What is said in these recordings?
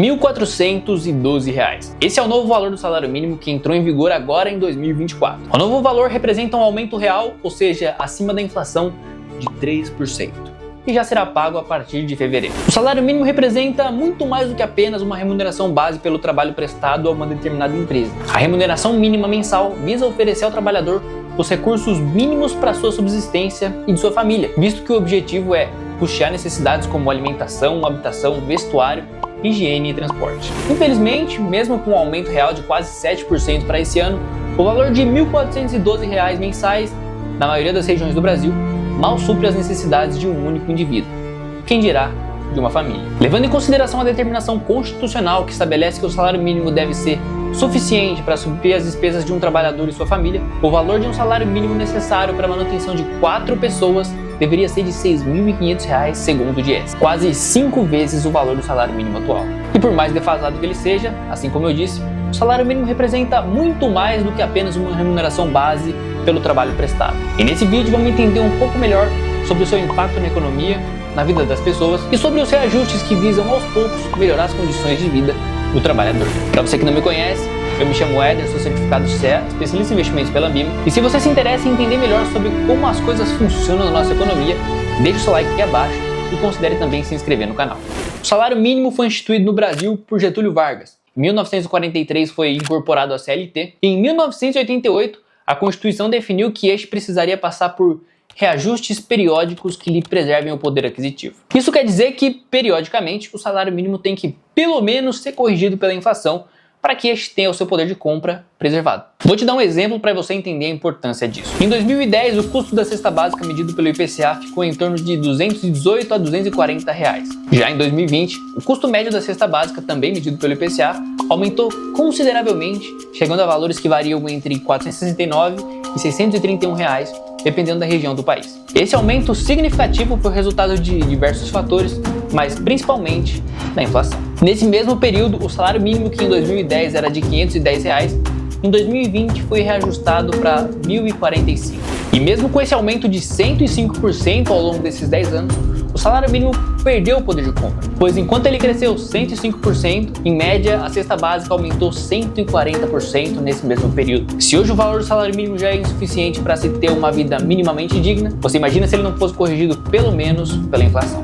R$ 1.412. Esse é o novo valor do salário mínimo que entrou em vigor agora em 2024. O novo valor representa um aumento real, ou seja, acima da inflação, de 3%. E já será pago a partir de fevereiro. O salário mínimo representa muito mais do que apenas uma remuneração base pelo trabalho prestado a uma determinada empresa. A remuneração mínima mensal visa oferecer ao trabalhador os recursos mínimos para sua subsistência e de sua família, visto que o objetivo é custear necessidades como alimentação, habitação, vestuário, higiene e transporte. Infelizmente, mesmo com um aumento real de quase 7% para esse ano, o valor de R$ 1.412 mensais, na maioria das regiões do Brasil, mal supre as necessidades de um único indivíduo, quem dirá de uma família. Levando em consideração a determinação constitucional que estabelece que o salário mínimo deve ser suficiente para suprir as despesas de um trabalhador e sua família, o valor de um salário mínimo necessário para a manutenção de 4 pessoas deveria ser de R$ 6.500 segundo o Diese, quase 5 vezes o valor do salário mínimo atual. E por mais defasado que ele seja, assim como eu disse, o salário mínimo representa muito mais do que apenas uma remuneração base pelo trabalho prestado. E nesse vídeo vamos entender um pouco melhor sobre o seu impacto na economia, na vida das pessoas e sobre os reajustes que visam aos poucos melhorar as condições de vida do trabalhador. Para você que não me conhece, eu me chamo Éder, sou certificado CEA, especialista em investimentos pela BIMA. E se você se interessa em entender melhor sobre como as coisas funcionam na nossa economia, deixe o seu like aqui abaixo e considere também se inscrever no canal. O salário mínimo foi instituído no Brasil por Getúlio Vargas. Em 1943 foi incorporado à CLT e em 1988 a Constituição definiu que este precisaria passar por reajustes periódicos que lhe preservem o poder aquisitivo. Isso quer dizer que, periodicamente, o salário mínimo tem que, pelo menos, ser corrigido pela inflação para que este tenha o seu poder de compra preservado. Vou te dar um exemplo para você entender a importância disso. Em 2010, o custo da cesta básica medido pelo IPCA ficou em torno de R$ 218 a R$ 240. Já em 2020, o custo médio da cesta básica, também medido pelo IPCA, aumentou consideravelmente, chegando a valores que variam entre R$ 469 e R$ 631, dependendo da região do país. Esse aumento significativo foi resultado de diversos fatores, mas principalmente da inflação. Nesse mesmo período, o salário mínimo, que em 2010 era de R$ 510, em 2020 foi reajustado para R$ 1.045. E mesmo com esse aumento de 105% ao longo desses 10 anos, o salário mínimo perdeu o poder de compra, pois enquanto ele cresceu 105%, em média a cesta básica aumentou 140% nesse mesmo período. Se hoje o valor do salário mínimo já é insuficiente para se ter uma vida minimamente digna, você imagina se ele não fosse corrigido pelo menos pela inflação.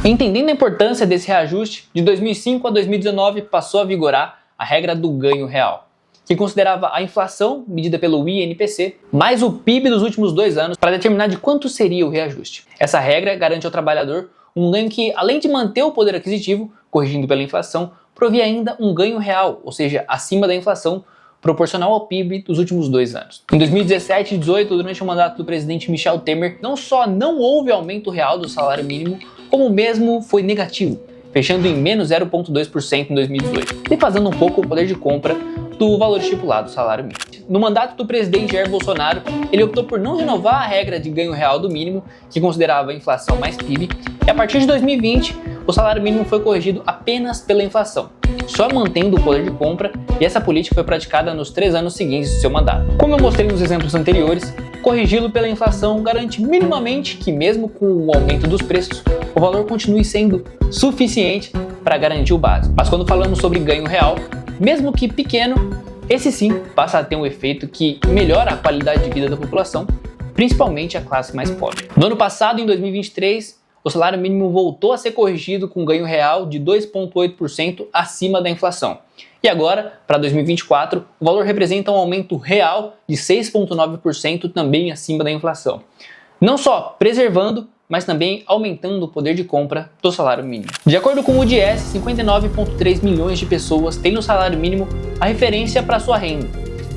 Entendendo a importância desse reajuste, de 2005 a 2019 passou a vigorar a regra do ganho real, que considerava a inflação, medida pelo INPC, mais o PIB dos últimos 2 anos para determinar de quanto seria o reajuste. Essa regra garante ao trabalhador um ganho que, além de manter o poder aquisitivo, corrigindo pela inflação, provia ainda um ganho real, ou seja, acima da inflação, proporcional ao PIB dos últimos 2 anos. Em 2017 e 2018, durante o mandato do presidente Michel Temer, não só não houve aumento real do salário mínimo, como mesmo foi negativo, fechando em menos 0,2% em 2018, defasando um pouco o poder de compra do valor estipulado do salário mínimo. No mandato do presidente Jair Bolsonaro, ele optou por não renovar a regra de ganho real do mínimo, que considerava a inflação mais PIB, e a partir de 2020, o salário mínimo foi corrigido apenas pela inflação, só mantendo o poder de compra, e essa política foi praticada nos 3 anos seguintes do seu mandato. Como eu mostrei nos exemplos anteriores, corrigi-lo pela inflação garante minimamente que, mesmo com o aumento dos preços, o valor continue sendo suficiente para garantir o básico. Mas quando falamos sobre ganho real, mesmo que pequeno, esse sim passa a ter um efeito que melhora a qualidade de vida da população, principalmente a classe mais pobre. No ano passado, em 2023, o salário mínimo voltou a ser corrigido com ganho real de 2,8% acima da inflação. E agora, para 2024, o valor representa um aumento real de 6,9% também acima da inflação. Não só preservando, mas também aumentando o poder de compra do salário mínimo. De acordo com o Diese, 59,3 milhões de pessoas têm no salário mínimo a referência para sua renda.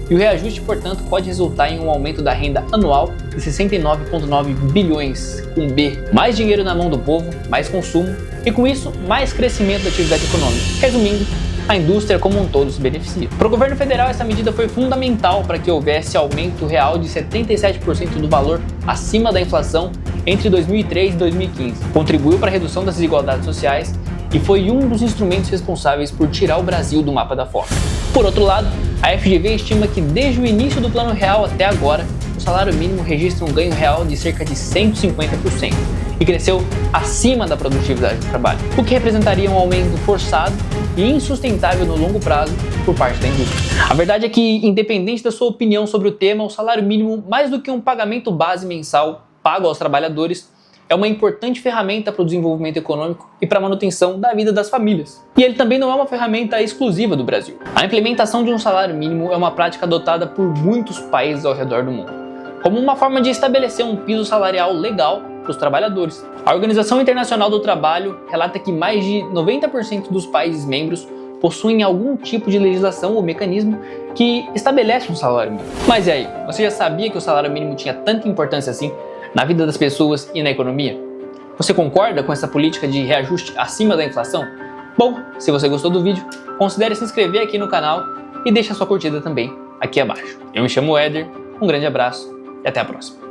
E o reajuste, portanto, pode resultar em um aumento da renda anual de 69,9 bilhões, com B. Mais dinheiro na mão do povo, mais consumo e, com isso, mais crescimento da atividade econômica. Resumindo, a indústria como um todo se beneficia. Para o governo federal, essa medida foi fundamental para que houvesse aumento real de 77% do valor acima da inflação entre 2003 e 2015. Contribuiu para a redução das desigualdades sociais e foi um dos instrumentos responsáveis por tirar o Brasil do mapa da fome. Por outro lado, a FGV estima que desde o início do Plano Real até agora, o salário mínimo registra um ganho real de cerca de 150% e cresceu acima da produtividade do trabalho, o que representaria um aumento forçado e insustentável no longo prazo por parte da indústria. A verdade é que, independente da sua opinião sobre o tema, o salário mínimo, mais do que um pagamento base mensal pago aos trabalhadores, é uma importante ferramenta para o desenvolvimento econômico e para a manutenção da vida das famílias. E ele também não é uma ferramenta exclusiva do Brasil. A implementação de um salário mínimo é uma prática adotada por muitos países ao redor do mundo, como uma forma de estabelecer um piso salarial legal para os trabalhadores. A Organização Internacional do Trabalho relata que mais de 90% dos países membros possuem algum tipo de legislação ou mecanismo que estabelece um salário mínimo. Mas e aí, você já sabia que o salário mínimo tinha tanta importância assim na vida das pessoas e na economia? Você concorda com essa política de reajuste acima da inflação? Bom, se você gostou do vídeo, considere se inscrever aqui no canal e deixe a sua curtida também aqui abaixo. Eu me chamo Éder, um grande abraço e até a próxima.